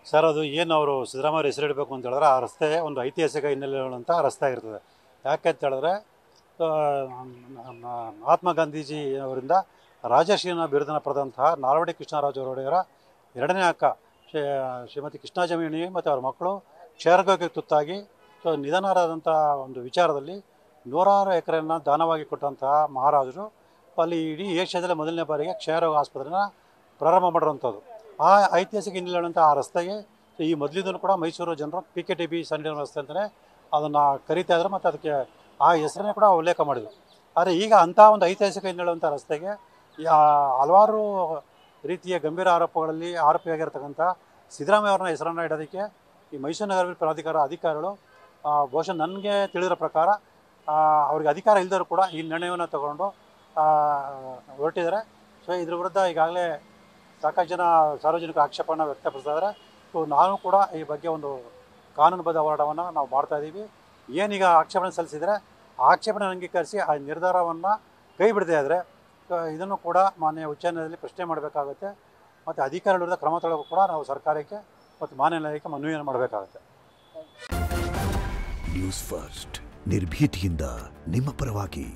Sir ಅದು ಏನು ಅವರು ಸಿದ್ದರಾಮಯ್ಯ ಹೆಸರಿಡಬೇಕು ಅಂತ ಹೇಳಿದ್ರೆ ಆ ರಸ್ತೆ ಒಂದು ಐತಿಹಾಸಿಕ ಹಿನ್ನೆಲೆ ಉಳ್ಳಂಥ ರಸ್ತೆ ಆಗಿರ್ತದೆ. ಯಾಕೆ ಅಂತ ಹೇಳಿದ್ರೆ ಮಹಾತ್ಮ ಗಾಂಧೀಜಿ ಅವರಿಂದ ರಾಜಶ್ರೀನ ಬಿರುದನ್ನು ಪಡೆದಂತಹ ನಾಲ್ವಡಿ ಕೃಷ್ಣರಾಜ ಒಡೆಯರ ಎರಡನೇ ಅಕ್ಕ ಶ್ರೀಮತಿ ಕೃಷ್ಣ ಜಮೀನಿ ಮತ್ತು ಅವ್ರ ಮಕ್ಕಳು ಕ್ಷಯರೋಗಕ್ಕೆ ತುತ್ತಾಗಿ ನಿಧನರಾದಂಥ ಒಂದು ವಿಚಾರದಲ್ಲಿ 106 ಎಕರೆಯನ್ನು ದಾನವಾಗಿ ಕೊಟ್ಟಂತಹ ಮಹಾರಾಜರು ಅಲ್ಲಿ ಇಡೀ ಏಷ್ಯಾದಲ್ಲೇ ಮೊದಲನೇ ಬಾರಿಗೆ ಕ್ಷಯರೋಗ ಆಸ್ಪತ್ರೆನ ಪ್ರಾರಂಭ ಮಾಡಿರುವಂಥದ್ದು. ಆ ಐತಿಹಾಸಿಕ ಹಿನ್ನೆಲೆಯುಳ್ಳಂಥ ಆ ರಸ್ತೆಗೆ ಈ ಮೊದಲಿಂದಲೂ ಕೂಡ ಮೈಸೂರು ಜನರು PKTB ಸಂಡೀನ ರಸ್ತೆ ಅಂತಲೇ ಅದನ್ನು ಕರೀತಾ ಇದ್ರು ಮತ್ತು ಅದಕ್ಕೆ ಆ ಹೆಸರನ್ನೇ ಕೂಡ ಉಲ್ಲೇಖ ಮಾಡಿದರು. ಆದರೆ ಈಗ ಅಂಥ ಒಂದು ಐತಿಹಾಸಿಕ ಹಿನ್ನೆಲೆಯುಳ್ಳಂಥ ರಸ್ತೆಗೆ ಹಲವಾರು ರೀತಿಯ ಗಂಭೀರ ಆರೋಪಿಯಾಗಿರ್ತಕ್ಕಂಥ ಸಿದ್ದರಾಮಯ್ಯ ಅವ್ರನ್ನ ಹೆಸರನ್ನು ಇಡೋದಕ್ಕೆ ಈ ಮೈಸೂರು ನಗರಾಭಿವೃದ್ಧಿ ಪ್ರಾಧಿಕಾರ ಅಧಿಕಾರಿಗಳು ಬಹುಶಃ ನನಗೆ ತಿಳಿದಿರೋ ಪ್ರಕಾರ ಅವ್ರಿಗೆ ಅಧಿಕಾರ ಇಲ್ಲದರೂ ಕೂಡ ಈ ನಿರ್ಣಯವನ್ನು ತಗೊಂಡು ಹೊರಟಿದ್ದಾರೆ. ಸೊ ಇದ್ರ ವಿರುದ್ಧ ಈಗಾಗಲೇ ಸಾಕಷ್ಟು ಜನ ಸಾರ್ವಜನಿಕ ಆಕ್ಷೇಪವನ್ನು ವ್ಯಕ್ತಪಡಿಸಿದ್ದಾರೆ. ಸೊ ನಾನು ಕೂಡ ಈ ಬಗ್ಗೆ ಒಂದು ಕಾನೂನುಬದ್ಧ ಹೋರಾಟವನ್ನು ನಾವು ಮಾಡ್ತಾಯಿದ್ದೀವಿ. ಏನೀಗ ಆಕ್ಷೇಪಣೆ ಸಲ್ಲಿಸಿದರೆ ಆ ಆಕ್ಷೇಪಣೆ ಅಂಗೀಕರಿಸಿ ಆ ನಿರ್ಧಾರವನ್ನು ಕೈ ಬಿಡದೇ ಆದರೆ ಇದನ್ನು ಕೂಡ ಮಾನ್ಯ ಉಚ್ಚ ನ್ಯಾಯಾಲಯದಲ್ಲಿ ಪ್ರಶ್ನೆ ಮಾಡಬೇಕಾಗುತ್ತೆ ಮತ್ತು ಅಧಿಕಾರಿಗಳ ವಿರುದ್ಧ ಕ್ರಮ ತಗೊಳ್ಳೋಕ್ಕೂ ಕೂಡ ನಾವು ಸರ್ಕಾರಕ್ಕೆ ಮತ್ತು ಮಾನ್ಯ ನ್ಯಾಯಾಲಯಕ್ಕೆ ಮನವಿಯನ್ನು ಮಾಡಬೇಕಾಗುತ್ತೆ. ನ್ಯೂಸ್ ಫಸ್ಟ್ ನಿರ್ಭೀತಿಯಿಂದ ನಿಮ್ಮ ಪರವಾಗಿ.